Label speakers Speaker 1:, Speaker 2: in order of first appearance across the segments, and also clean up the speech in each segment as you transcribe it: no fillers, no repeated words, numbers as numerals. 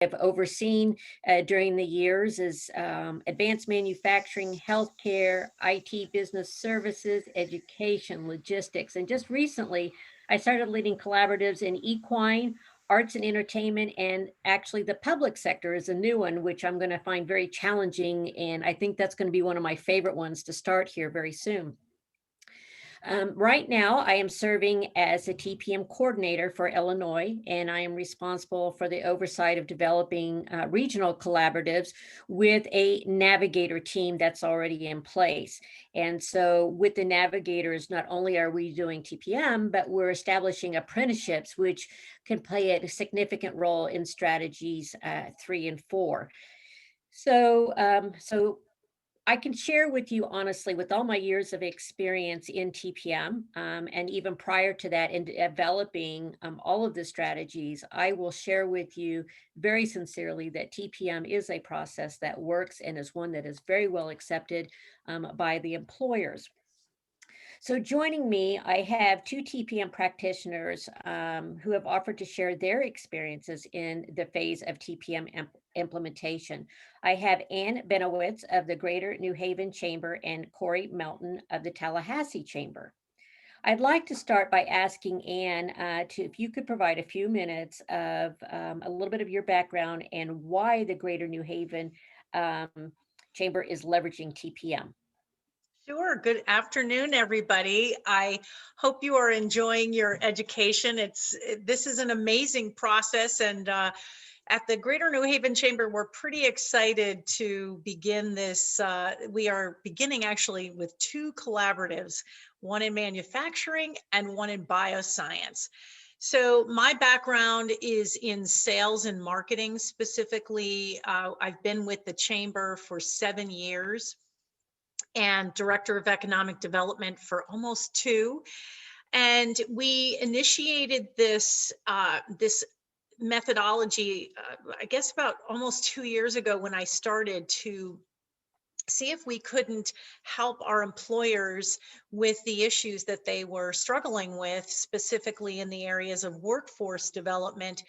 Speaker 1: I've overseen during the years is advanced manufacturing, healthcare, IT business services, education, logistics. And just recently, I started leading collaboratives in equine, arts and entertainment, and actually the public sector is a new one, which I'm going to find very challenging. And I think that's going to be one of my favorite ones to start here very soon. Right now, I am serving as a TPM coordinator for Illinois, and I am responsible for the oversight of developing regional collaboratives with a navigator team that's already in place. And so, with the navigators, not only are we doing TPM, but we're establishing apprenticeships, which can play a significant role in strategies 3 and 4. So I can share with you honestly, with all my years of experience in TPM, and even prior to that, in developing all of the strategies, I will share with you very sincerely that TPM is a process that works and is one that is very well accepted by the employers. So joining me, I have two TPM practitioners who have offered to share their experiences in the phase of TPM implementation. I have Ann Benowitz of the Greater New Haven Chamber and Corey Melton of the Tallahassee Chamber. I'd like to start by asking Ann if you could provide a few minutes of a little bit of your background and why the Greater New Haven Chamber is leveraging TPM.
Speaker 2: Sure. Good afternoon, everybody. I hope you are enjoying your education. This is an amazing process, and at the Greater New Haven Chamber, we're pretty excited to begin this. We are beginning actually with two collaboratives, one in manufacturing and one in bioscience. So my background is in sales and marketing specifically. I've been with the Chamber for 7 years and Director of Economic Development for almost 2. And we initiated this methodology, I guess about almost 2 years ago when I started, to see if we couldn't help our employers with the issues that they were struggling with, specifically in the areas of workforce development.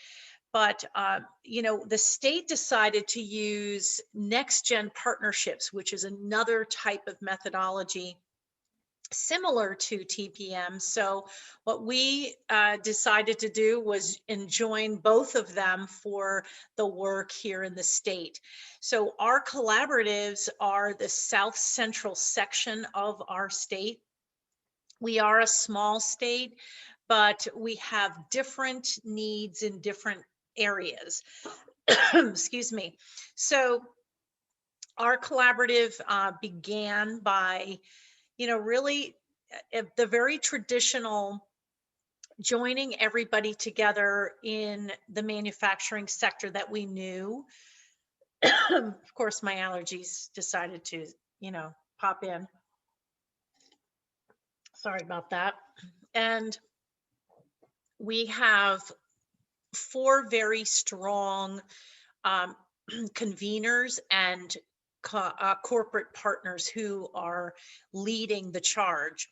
Speaker 2: But the state decided to use next gen partnerships, which is another type of methodology similar to TPM. So what we decided to do was join both of them for the work here in the state. So our collaboratives are the South Central section of our state. We are a small state, but we have different needs in different areas. Excuse me. So our collaborative began by, really the very traditional joining everybody together in the manufacturing sector that we knew. Of course, my allergies decided to, pop in. Sorry about that. And we have 4 very strong conveners and corporate partners who are leading the charge.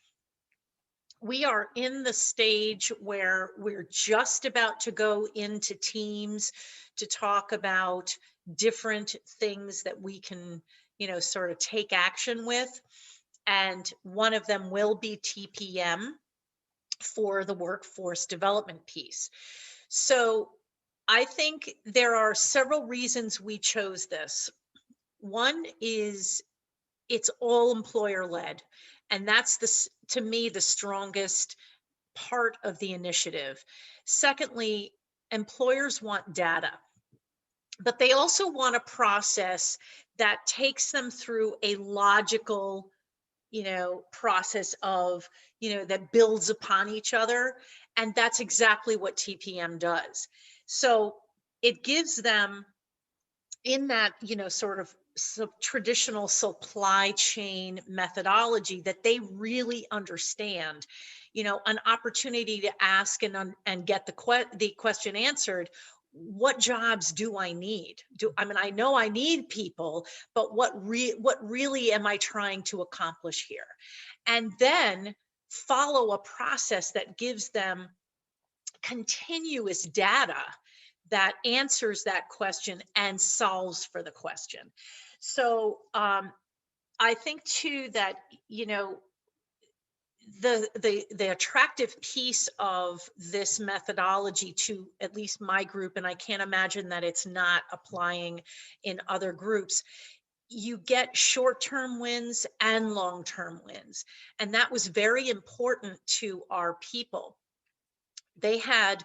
Speaker 2: We are in the stage where we're just about to go into teams to talk about different things that we can, sort of take action with. And one of them will be TPM for the workforce development piece. So I think there are several reasons we chose this. One is it's all employer led, and that's to me the strongest part of the initiative. Secondly, employers want data, but they also want a process that takes them through a logical process of, that builds upon each other. And that's exactly what TPM does. So it gives them, in that, sort of traditional supply chain methodology that they really understand, an opportunity to ask and get the question answered. What jobs do I need? I know I need people, but what really am I trying to accomplish here? And then follow a process that gives them continuous data that answers that question and solves for the question. So I think too that, you know, the attractive piece of this methodology to at least my group, and I can't imagine that it's not applying in other groups, you get short-term wins and long-term wins. And that was very important to our people. They had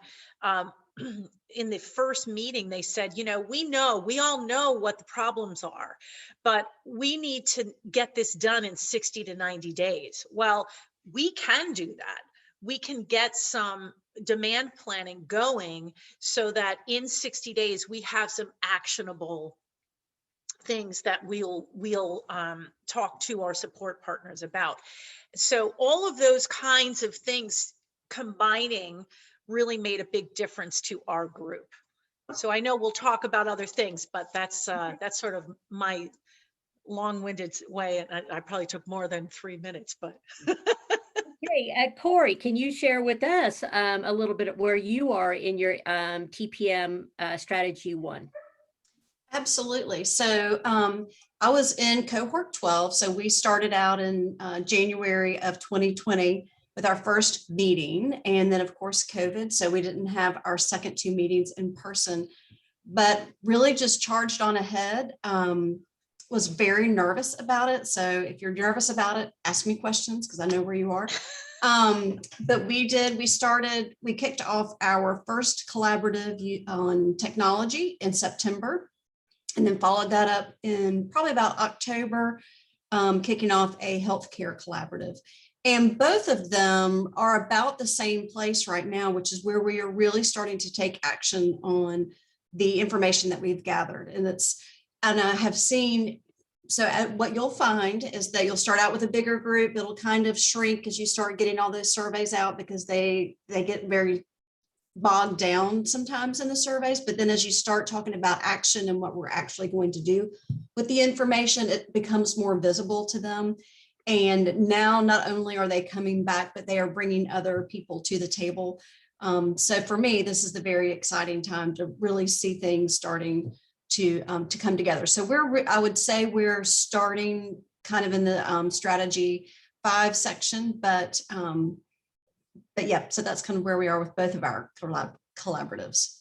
Speaker 2: in the first meeting, they said, you know, we all know what the problems are, but we need to get this done in 60 to 90 days. Well, we can do that. We can get some demand planning going so that in 60 days we have some actionable things that we'll talk to our support partners about. So all of those kinds of things combining really made a big difference to our group. So I know we'll talk about other things, but that's sort of my long-winded way, and I probably took more than 3 minutes, but
Speaker 1: Hey, Corey, can you share with us a little bit of where you are in your TPM strategy 1?
Speaker 3: Absolutely. So I was in cohort 12. So we started out in January of 2020 with our first meeting. And then, of course, COVID. So we didn't have our second 2 meetings in person, but really just charged on ahead. Was very nervous about it. So if you're nervous about it, ask me questions because I know where you are. But we kicked off our first collaborative on technology in September, and then followed that up in probably about October, kicking off a healthcare collaborative. And both of them are about the same place right now, which is where we are really starting to take action on the information that we've gathered. And I have seen, so what you'll find is that you'll start out with a bigger group. It'll kind of shrink as you start getting all those surveys out because they get very bogged down sometimes in the surveys. But then as you start talking about action and what we're actually going to do with the information, it becomes more visible to them. And now not only are they coming back, but they are bringing other people to the table. So for me, this is the very exciting time to really see things starting to come together. So I would say we're starting kind of in the strategy 5 section, but yeah, so that's kind of where we are with both of our collaboratives.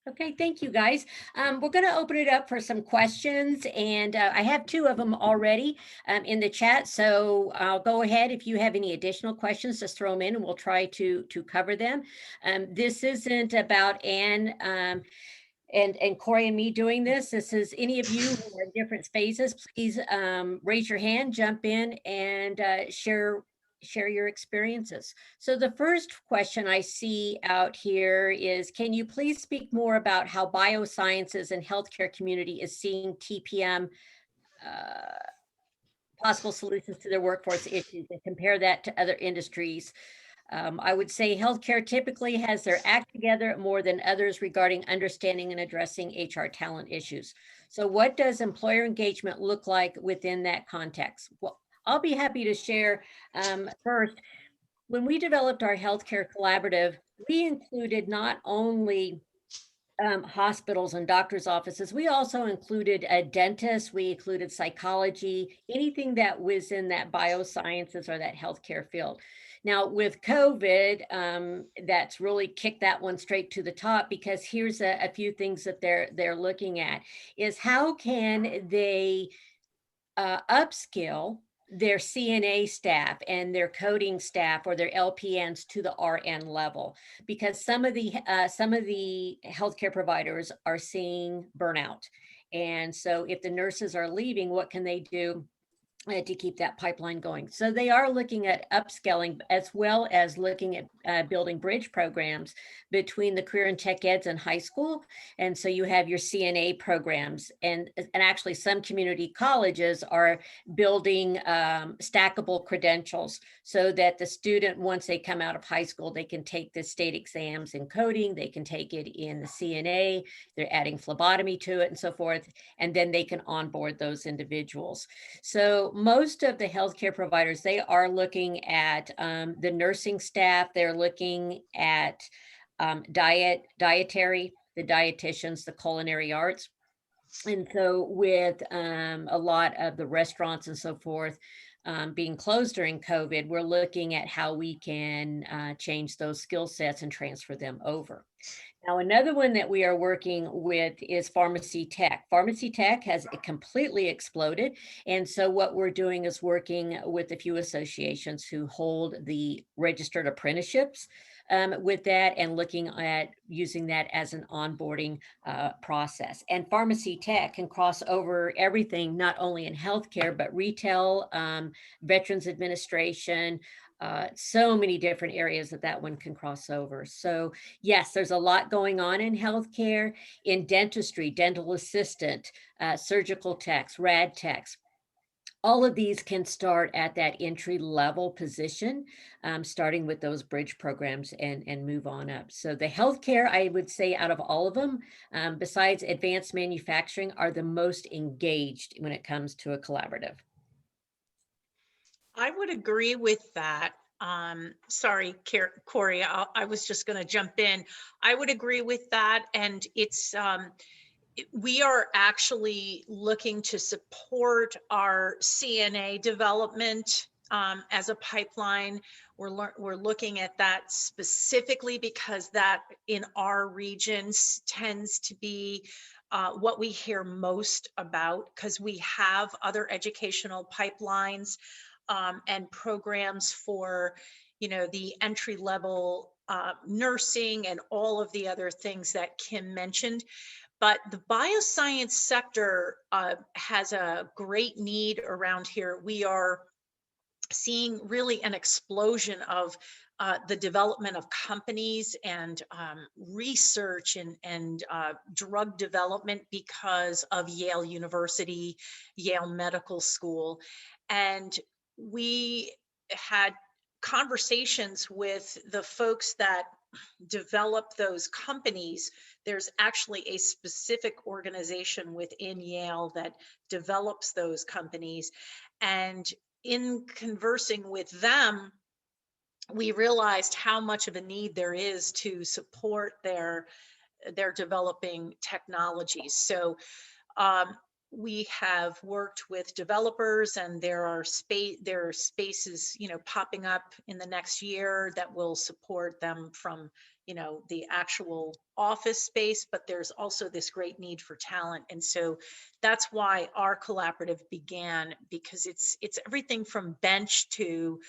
Speaker 1: Okay, thank you guys. We're going to open it up for some questions, and I have 2 of them already in the chat. So I'll go ahead. If you have any additional questions, just throw them in and we'll try to cover them. This isn't about Anne and Corey and me doing this. This is any of you who are in different phases, please raise your hand, jump in, and share your experiences. So the first question I see out here is, can you please speak more about how biosciences and healthcare community is seeing TPM possible solutions to their workforce issues and compare that to other industries? I would say healthcare typically has their act together more than others regarding understanding and addressing HR talent issues. So what does employer engagement look like within that context? Well, I'll be happy to share first. When we developed our healthcare collaborative, we included not only hospitals and doctors' offices, we also included a dentist, we included psychology, anything that was in that biosciences or that healthcare field. Now with COVID, that's really kicked that one straight to the top, because here's a few things that they're looking at is how can they upskill their CNA staff and their coding staff or their LPNs to the RN level, because some of the healthcare providers are seeing burnout. And so if the nurses are leaving, what can they do to keep that pipeline going? So they are looking at upskilling as well as looking at building bridge programs between the career and tech eds and high school. And so you have your CNA programs, and actually some community colleges are building stackable credentials so that the student, once they come out of high school, they can take the state exams in coding, they can take it in the CNA, they're adding phlebotomy to it and so forth, and then they can onboard those individuals. So most of the healthcare providers, they are looking at the nursing staff, they're looking at dietary, the dietitians, the culinary arts. And so with a lot of the restaurants and so forth being closed during COVID, we're looking at how we can change those skill sets and transfer them over. Now, another one that we are working with is pharmacy tech. Pharmacy tech has completely exploded. And so what we're doing is working with a few associations who hold the registered apprenticeships with that, and looking at using that as an onboarding process. And pharmacy tech can cross over everything, not only in healthcare, but retail, Veterans Administration, so many different areas that one can cross over. So yes, there's a lot going on in healthcare, in dentistry, dental assistant, surgical techs, rad techs. All of these can start at that entry level position, starting with those bridge programs and move on up. So the healthcare, I would say, out of all of them, besides advanced manufacturing, are the most engaged when it comes to a collaborative.
Speaker 2: I would agree with that. Sorry, Corey, I was just going to jump in. I would agree with that. And we are actually looking to support our CNA development as a pipeline. We're looking at that specifically because that in our regions tends to be what we hear most about, because we have other educational pipelines and programs for, the entry level nursing and all of the other things that Kim mentioned. But the bioscience sector has a great need around here. We are seeing really an explosion of the development of companies and research and drug development because of Yale University, Yale Medical School. And we had conversations with the folks that develop those companies. There's actually a specific organization within Yale that develops those companies. And in conversing with them, we realized how much of a need there is to support their developing technologies. So we have worked with developers, and there are spaces, popping up in the next year that will support them from, the actual office space, but there's also this great need for talent. And so that's why our collaborative began, because it's everything from bench to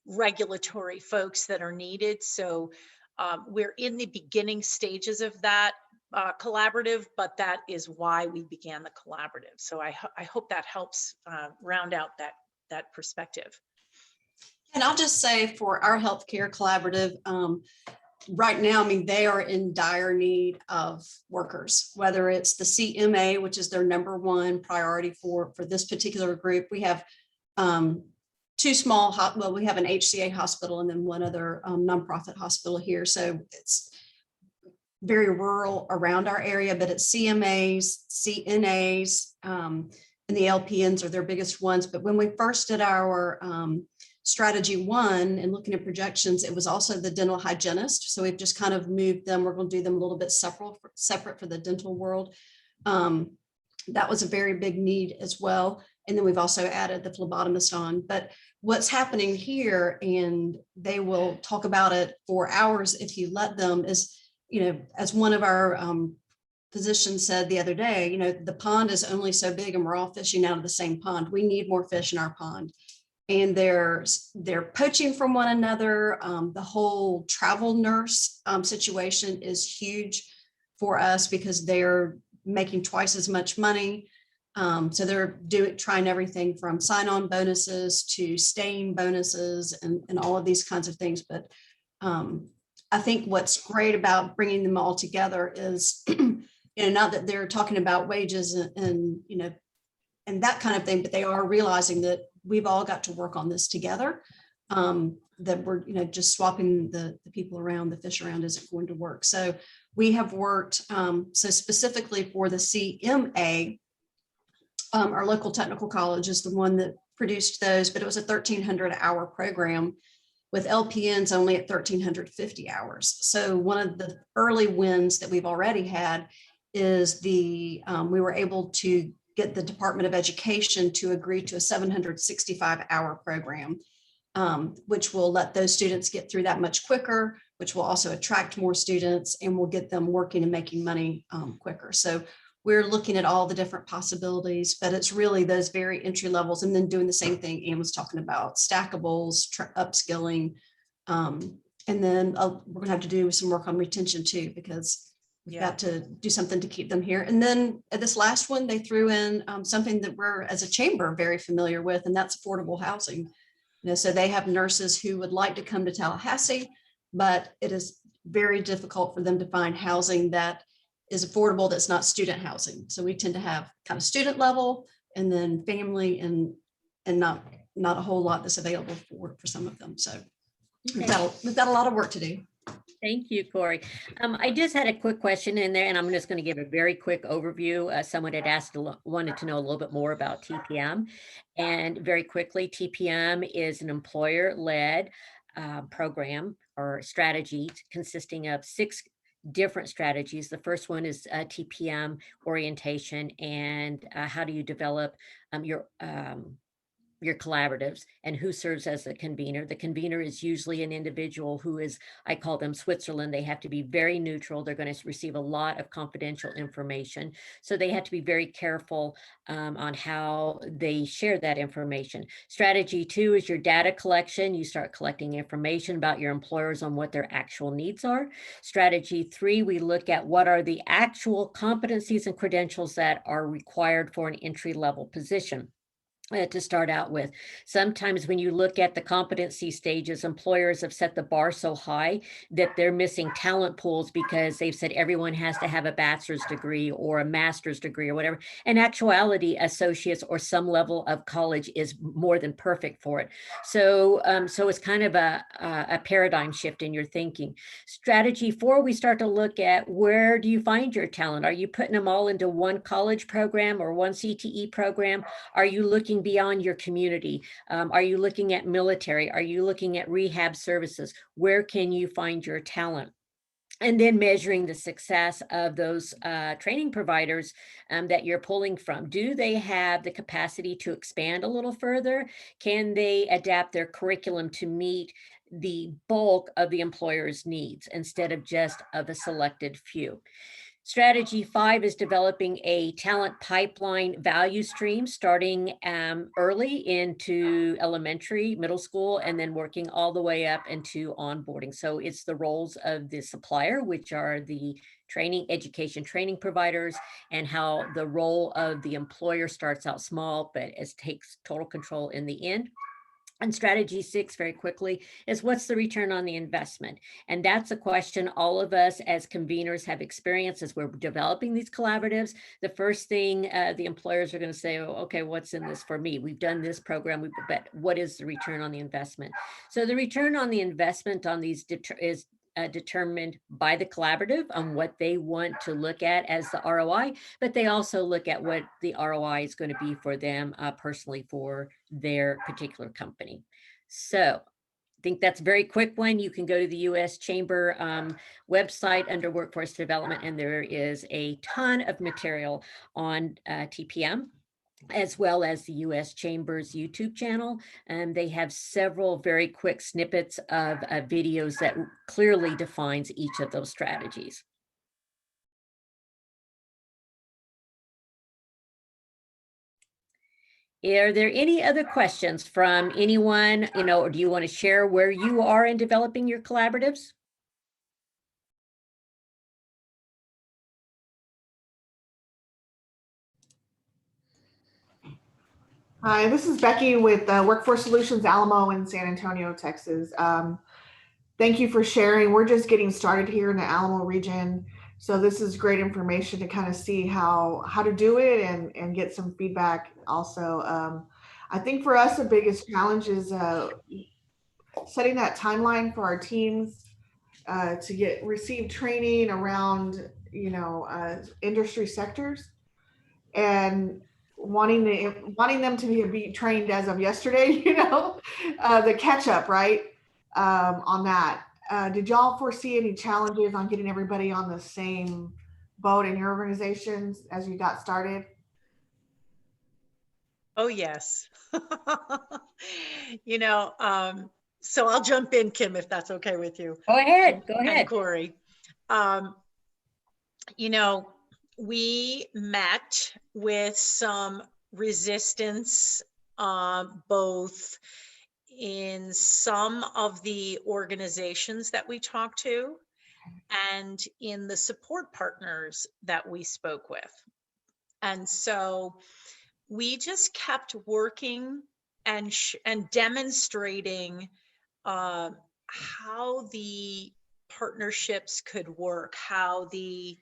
Speaker 2: regulatory folks that are needed. So we're in the beginning stages of that collaborative, but that is why we began the collaborative. So I hope that helps round out that perspective.
Speaker 3: And I'll just say for our healthcare collaborative, right now, they are in dire need of workers, whether it's the CMA, which is their number one priority for this particular group. We have two small, we have an HCA hospital and then one other nonprofit hospital here. So it's very rural around our area, but it's CMAs, CNAs, and the LPNs are their biggest ones. But when we first did our strategy 1 and looking at projections, it was also the dental hygienist. So we've just kind of moved them. We're going to do them a little bit separate for the dental world. That was a very big need as well. And then we've also added the phlebotomist on. But what's happening here, and they will talk about it for hours if you let them, is, as one of our physicians said the other day, the pond is only so big and we're all fishing out of the same pond. We need more fish in our pond. And they're poaching from one another. The whole travel nurse situation is huge for us because they're making twice as much money. So they're trying everything from sign-on bonuses to staying bonuses and all of these kinds of things. But I think what's great about bringing them all together is, not that they're talking about wages and that kind of thing, but they are realizing that we've all got to work on this together. That we're, just swapping the people around, the fish around isn't going to work. So we have worked, so specifically for the CMA, our local technical college is the one that produced those, but it was a 1,300-hour program. with LPNs only at 1,350 hours. So one of the early wins that we've already had is we were able to get the Department of Education to agree to a 765-hour program, which will let those students get through that much quicker, which will also attract more students and will get them working and making money quicker. So we're looking at all the different possibilities, but it's really those very entry levels, and then doing the same thing Ann was talking about, stackables, upskilling. And then we're gonna have to do some work on retention too, because we've got to do something to keep them here. And then at this last one, they threw in something that we're as a chamber very familiar with, and that's affordable housing. So they have nurses who would like to come to Tallahassee, but it is very difficult for them to find housing that is affordable, that's not student housing. So we tend to have kind of student level and then family and not a whole lot that's available for some of them. So we've got a lot of work to do.
Speaker 1: Thank you, Corey. I just had a quick question in there, and I'm just going to give a very quick overview. Someone had wanted to know a little bit more about TPM. And very quickly, TPM is an employer-led program or strategy consisting of 6 different strategies. The first one is TPM orientation, and how do you develop your collaboratives, and who serves as the convener. The convener is usually an individual who is, I call them Switzerland. They have to be very neutral. They're going to receive a lot of confidential information. So they have to be very careful on how they share that information. Strategy 2 is your data collection. You start collecting information about your employers on what their actual needs are. Strategy 3, we look at what are the actual competencies and credentials that are required for an entry-level position. To start out with. Sometimes when you look at the competency stages, employers have set the bar so high that they're missing talent pools because they've said everyone has to have a bachelor's degree or a master's degree or whatever. In actuality, associates or some level of college is more than perfect for it. So, so it's kind of a paradigm shift in your thinking. Strategy 4, we start to look at where do you find your talent? Are you putting them all into one college program or one CTE program? Are you looking beyond your community? Are you looking at military? Are you looking at rehab services? Where can you find your talent? And then measuring the success of those training providers that you're pulling from. Do they have the capacity to expand a little further? Can they adapt their curriculum to meet the bulk of the employer's needs instead of just of a selected few? Strategy 5 is developing a talent pipeline value stream, starting early into elementary, middle school, and then working all the way up into onboarding. So it's the roles of the supplier, which are the education training providers, and how the role of the employer starts out small, but takes total control in the end. And strategy 6, very quickly, is what's the return on the investment? And that's a question all of us as conveners have experienced as we're developing these collaboratives. The first thing the employers are going to say, oh, okay, what's in this for me? We've done this program, but what is the return on the investment? So the return on the investment on these is determined by the collaborative on what they want to look at as the ROI, but they also look at what the ROI is going to be for them personally for their particular company. So I think that's a very quick one. You can go to the U.S. Chamber website under Workforce Development, and there is a ton of material on TPM, as well as the U.S. Chamber's YouTube channel. And they have several very quick snippets of videos that clearly defines each of those strategies. Are there any other questions from anyone, or do you want to share where you are in developing your collaboratives?
Speaker 4: Hi, this is Becky with Workforce Solutions Alamo in San Antonio, Texas. Thank you for sharing. We're just getting started here in the Alamo region. So this is great information to kind of see how to do it and get some feedback also. I think for us, the biggest challenge is setting that timeline for our teams to receive training around, industry sectors, and wanting them to be trained as of yesterday, the catch up, right? on that. Did y'all foresee any challenges on getting everybody on the same boat in your organizations as you got started?
Speaker 2: Oh, yes. You know, so I'll jump in, Kim, if that's okay with you.
Speaker 1: Go ahead, go
Speaker 2: And
Speaker 1: ahead.
Speaker 2: Corey. You know, we met with some resistance, both in some of the organizations that we talked to and in the support partners that we spoke with. And so we just kept working and demonstrating how the partnerships could work, how the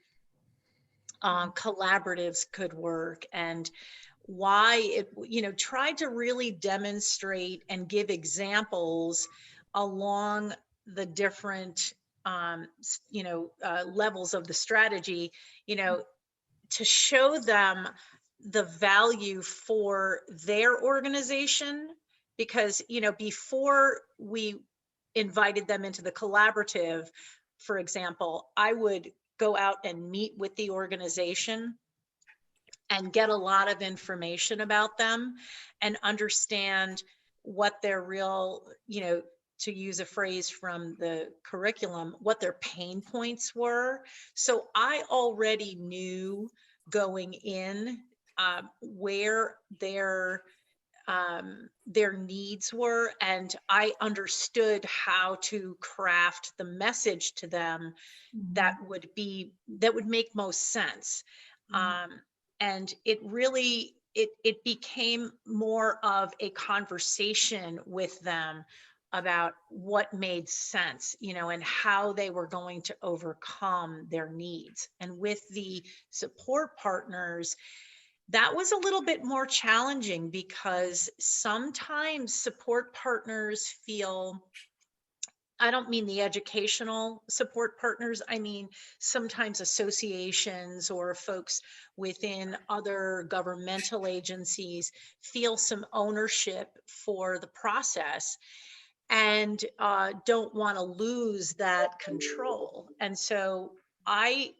Speaker 2: collaboratives could work, and why it, you know, tried to really demonstrate and give examples along the different levels of the strategy, you know, to show them the value for their organization. Because, you know, before we invited them into the collaborative, for example, I would go out and meet with the organization and get a lot of information about them and understand what their real, you know, to use a phrase from the curriculum, what their pain points were. So I already knew going in where their needs were, and I understood how to craft the message to them that would make most sense. And it really, it became more of a conversation with them about what made sense, you know, and how they were going to overcome their needs. And with the support partners, that was a little bit more challenging, because sometimes support partners feel, I don't mean the educational support partners, I mean sometimes associations or folks within other governmental agencies feel some ownership for the process and don't want to lose that control. And so I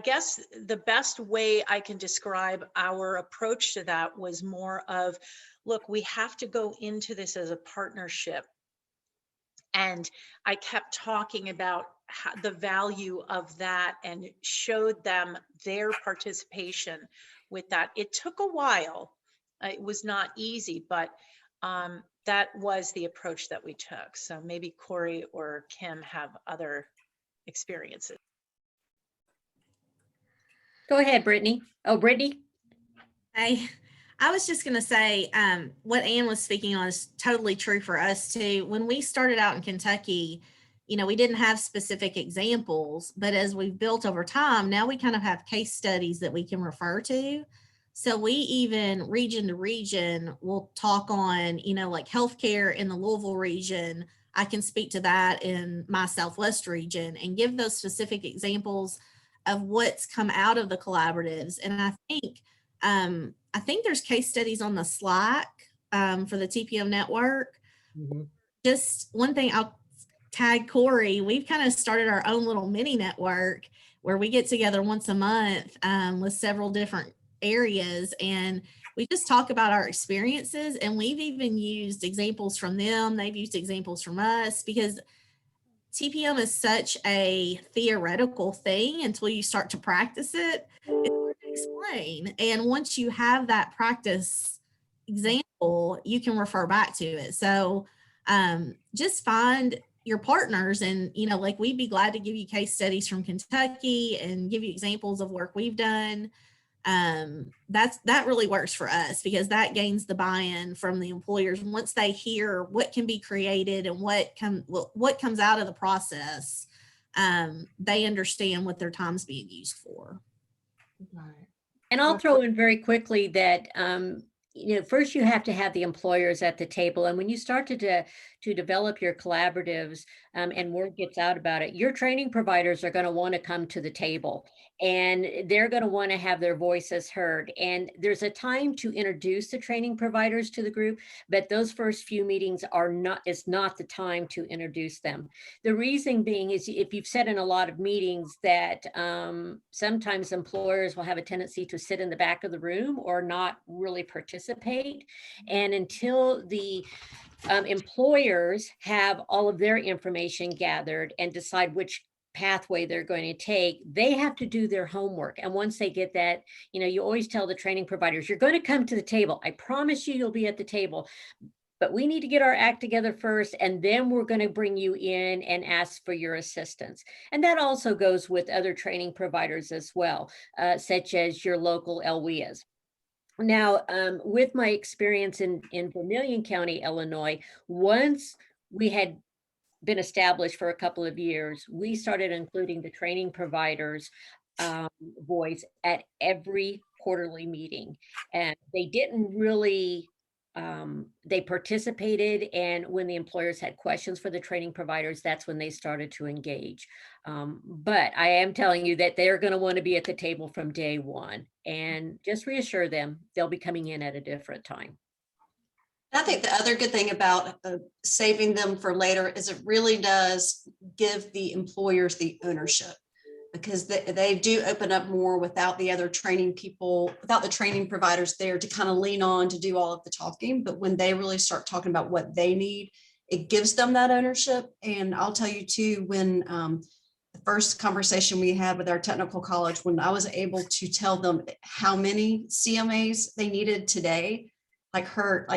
Speaker 2: guess the best way I can describe our approach to that was more of, look, we have to go into this as a partnership. And I kept talking about the value of that and showed them their participation with that. It took a while. It was not easy, but that was the approach that we took. So maybe Corey or Kim have other experiences.
Speaker 1: Go ahead, Brittany. Oh, Brittany.
Speaker 5: I was just going to say what Ann was speaking on is totally true for us too. When we started out in Kentucky, you know, we didn't have specific examples, but as we've built over time, now we kind of have case studies that we can refer to. So we even region to region will talk on, you know, like healthcare in the Louisville region. I can speak to that in my Southwest region and give those specific examples of what's come out of the collaboratives. And I think there's case studies on the Slack for the TPM network. Just one thing, I'll tag Corey. We've kind of started our own little mini network where we get together once a month with several different areas, and we just talk about our experiences. And we've even used examples from them. They've used examples from us, because TPM is such a theoretical thing until you start to practice it. It's hard to explain. And once you have that practice example, you can refer back to it. So just find your partners, and, you know, like, we'd be glad to give you case studies from Kentucky and give you examples of work we've done. That really works for us, because that gains the buy-in from the employers. Once they hear what can be created and what comes out of the process, they understand what their time's being used for.
Speaker 1: And I'll throw in very quickly that first you have to have the employers at the table. And when you start to develop your collaboratives, and word gets out about it, your training providers are going to want to come to the table, and they're going to want to have their voices heard. And there's a time to introduce the training providers to the group, but those first few meetings is not the time to introduce them. The reason being is, if you've said in a lot of meetings that sometimes employers will have a tendency to sit in the back of the room or not really participate. And until the employers have all of their information gathered and decide which pathway they're going to take, they have to do their homework. And once they get that, you always tell the training providers, you're going to come to the table. I promise you'll be at the table. But we need to get our act together first, and then we're going to bring you in and ask for your assistance. And that also goes with other training providers as well, such as your local LWIAs. Now, with my experience in Vermilion County, Illinois, once we had been established for a couple of years, we started including the training providers' voice at every quarterly meeting. And they didn't really, they participated, and when the employers had questions for the training providers, that's when they started to engage. But I am telling you that they're going to want to be at the table from day one, and just reassure them they'll be coming in at a different time.
Speaker 3: I think the other good thing about saving them for later is it really does give the employers the ownership, because they do open up more without the other training people, without the training providers there to kind of lean on to do all of the talking. But when they really start talking about what they need, it gives them that ownership. And I'll tell you too, when the first conversation we had with our technical college, when I was able to tell them how many CMAs they needed today, I could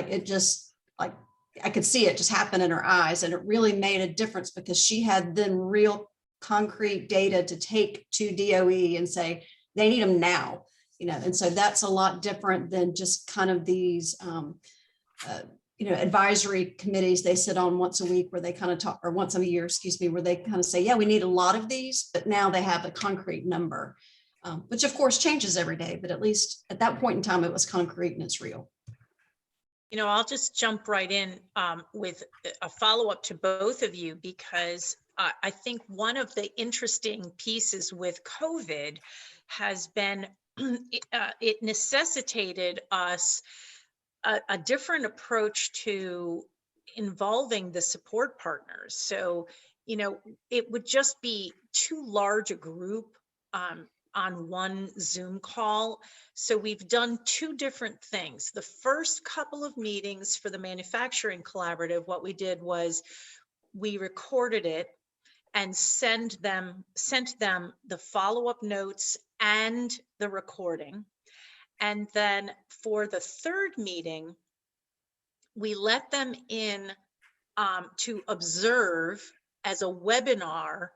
Speaker 3: see it just happen in her eyes. And it really made a difference, because she had then real concrete data to take to DOE and say, they need them now, and so that's a lot different than just kind of these, advisory committees they sit on once a week, where they kind of talk, or once a year, excuse me, where they kind of say, yeah, we need a lot of these, but now they have a concrete number, which of course changes every day, but at least at that point in time, it was concrete and it's real.
Speaker 2: I'll just jump right in with a follow-up to both of you, because I think one of the interesting pieces with COVID has been it necessitated us a different approach to involving the support partners. So, it would just be too large a group on one Zoom call. So we've done two different things. The first couple of meetings for the manufacturing collaborative, what we did was we recorded it and sent them the follow-up notes and the recording. And then for the third meeting, we let them in to observe as a webinar,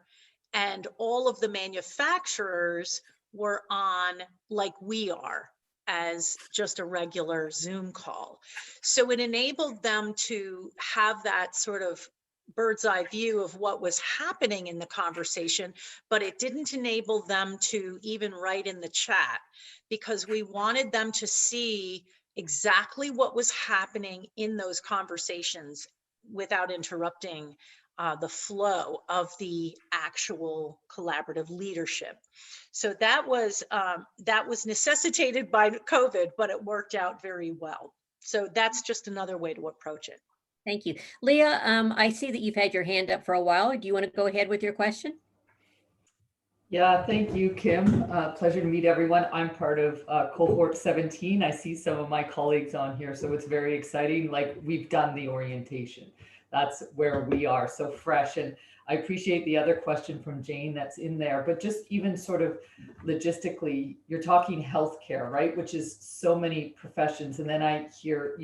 Speaker 2: and all of the manufacturers were on like we are, as just a regular Zoom call. So it enabled them to have that sort of bird's eye view of what was happening in the conversation, but it didn't enable them to even write in the chat, because we wanted them to see exactly what was happening in those conversations without interrupting the flow of the actual collaborative leadership. So that was necessitated by COVID, but it worked out very well. So that's just another way to approach it.
Speaker 1: Thank you. Leah, I see that you've had your hand up for a while. Do you want to go ahead with your question?
Speaker 6: Yeah, thank you, Kim. Pleasure to meet everyone. I'm part of cohort 17. I see some of my colleagues on here, so it's very exciting. Like, we've done the orientation. That's where we are, so fresh. And I appreciate the other question from Jane that's in there, but just even sort of logistically, you're talking healthcare, right? Which is so many professions. And then I hear,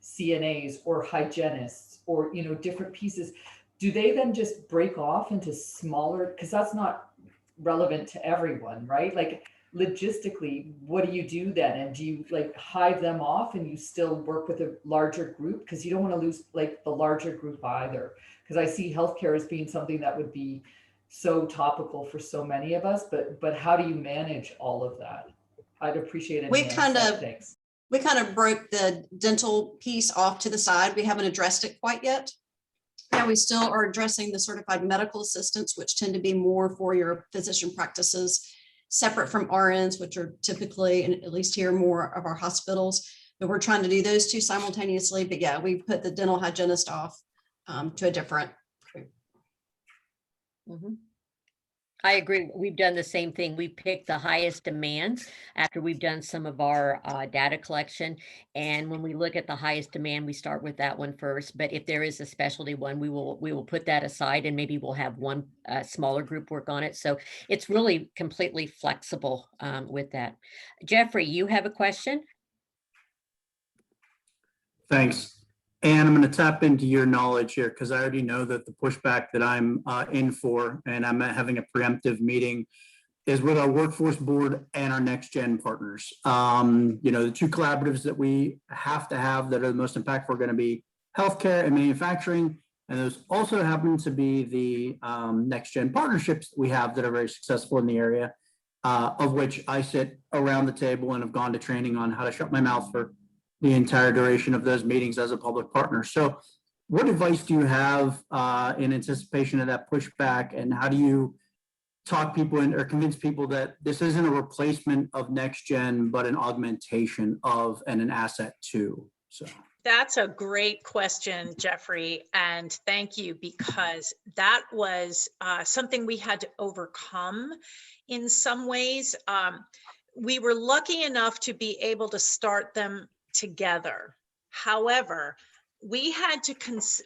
Speaker 6: CNAs or hygienists or, different pieces. Do they then just break off into smaller, because that's not relevant to everyone, right? Like, logistically, what do you do then? And do you hive them off and you still work with a larger group? Because you don't want to lose the larger group either. Because I see healthcare as being something that would be so topical for so many of us, but how do you manage all of that? I'd appreciate it.
Speaker 3: We kind of we kind of broke the dental piece off to the side. We haven't addressed it quite yet. Now we still are addressing the certified medical assistants, which tend to be more for your physician practices, separate from RNs, which are typically, and at least here, more of our hospitals. But we're trying to do those two simultaneously. But yeah, we put the dental hygienist off to a different group.
Speaker 1: Mhm. I agree. We've done the same thing. We picked the highest demands after we've done some of our data collection. And when we look at the highest demand, we start with that one first. But if there is a specialty one, we will put that aside, and maybe we'll have one smaller group work on it. So it's really completely flexible with that. Jeffrey, you have a question?
Speaker 7: Thanks. And I'm going to tap into your knowledge here because I already know that the pushback that I'm in for, and I'm having a preemptive meeting, is with our workforce board and our next gen partners. The two collaboratives that we have to have that are the most impactful are going to be healthcare and manufacturing. And those also happen to be the next gen partnerships that we have that are very successful in the area, of which I sit around the table and have gone to training on how to shut my mouth for the entire duration of those meetings as a public partner. So what advice do you have in anticipation of that pushback, and how do you talk people in or convince people that this isn't a replacement of next gen, but an augmentation of and an asset too? So
Speaker 2: That's a great question, Jeffrey, and thank you, because that was something we had to overcome in some ways. We were lucky enough to be able to start them together. However, we had to convince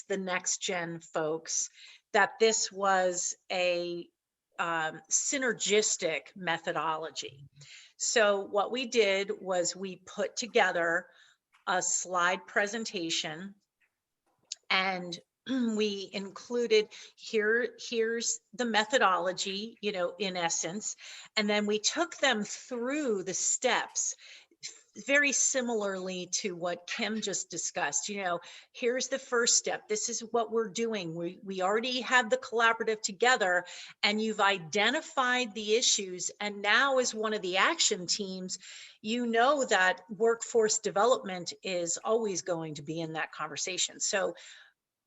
Speaker 2: the next gen folks that this was a synergistic methodology. So what we did was we put together a slide presentation, and we included here's the methodology, in essence, and then we took them through the steps very similarly to what Kim just discussed. Here's the first step. This is what we're doing. We already have the collaborative together, and you've identified the issues. And now, as one of the action teams, that workforce development is always going to be in that conversation. So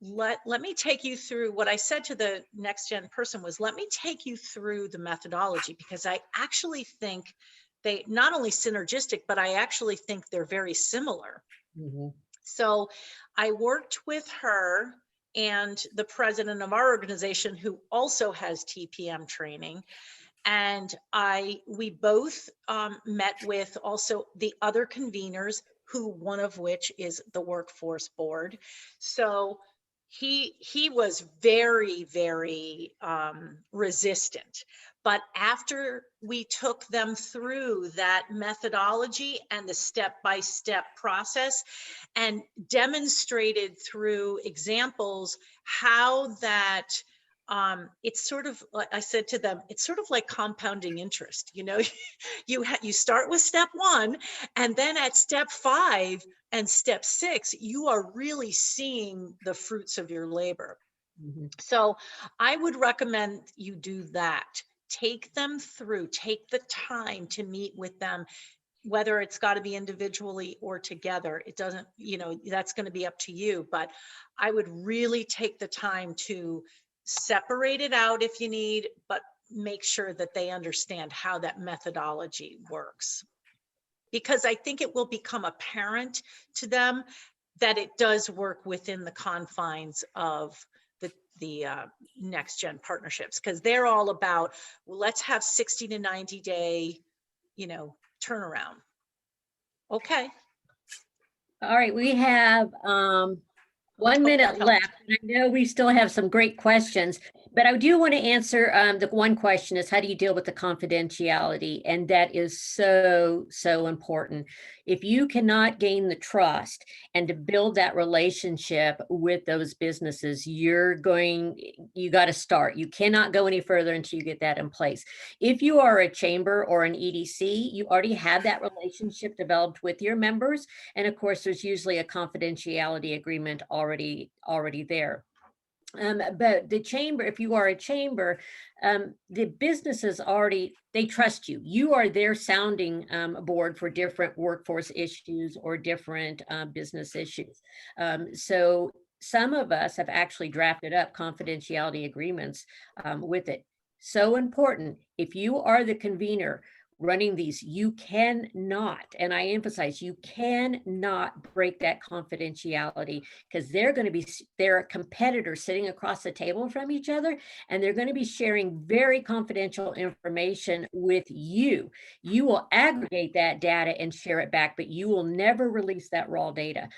Speaker 2: let me take you through what I said to the next gen person was, let me take you through the methodology, because I actually think they not only synergistic, but I actually think they're very similar.
Speaker 1: Mm-hmm.
Speaker 2: So I worked with her and the president of our organization, who also has TPM training. And we both met with also the other conveners, one of which is the workforce board. So he was very, very resistant. But after we took them through that methodology and the step-by-step process and demonstrated through examples how that it's sort of, I said to them, it's sort of like compounding interest. You start with step 1, and then at step 5 and step 6, you are really seeing the fruits of your labor.
Speaker 1: Mm-hmm.
Speaker 2: So I would recommend you do that. Take them through, take the time to meet with them, whether it's got to be individually or together. It doesn't, that's going to be up to you. But I would really take the time to separate it out if you need, but make sure that they understand how that methodology works. Because I think it will become apparent to them that it does work within the confines of the next gen partnerships, because they're all about, well, let's have 60 to 90 day, turnaround. Okay.
Speaker 1: All right, we have 1 minute left. And I know we still have some great questions, but I do want to answer the one question is, how do you deal with the confidentiality? And that is so, so important. If you cannot gain the trust and to build that relationship with those businesses, you got to start. You cannot go any further until you get that in place. If you are a chamber or an EDC, you already have that relationship developed with your members. And of course, there's usually a confidentiality agreement already there. But the chamber, if you are a chamber, the businesses already, they trust you. You are their sounding board for different workforce issues or different business issues. So some of us have actually drafted up confidentiality agreements with it. So important. If you are the convener running these, you cannot, and I emphasize, you cannot break that confidentiality, because they're a competitor sitting across the table from each other, and they're going to be sharing very confidential information with you. You will aggregate that data and share it back, but you will never release that raw data.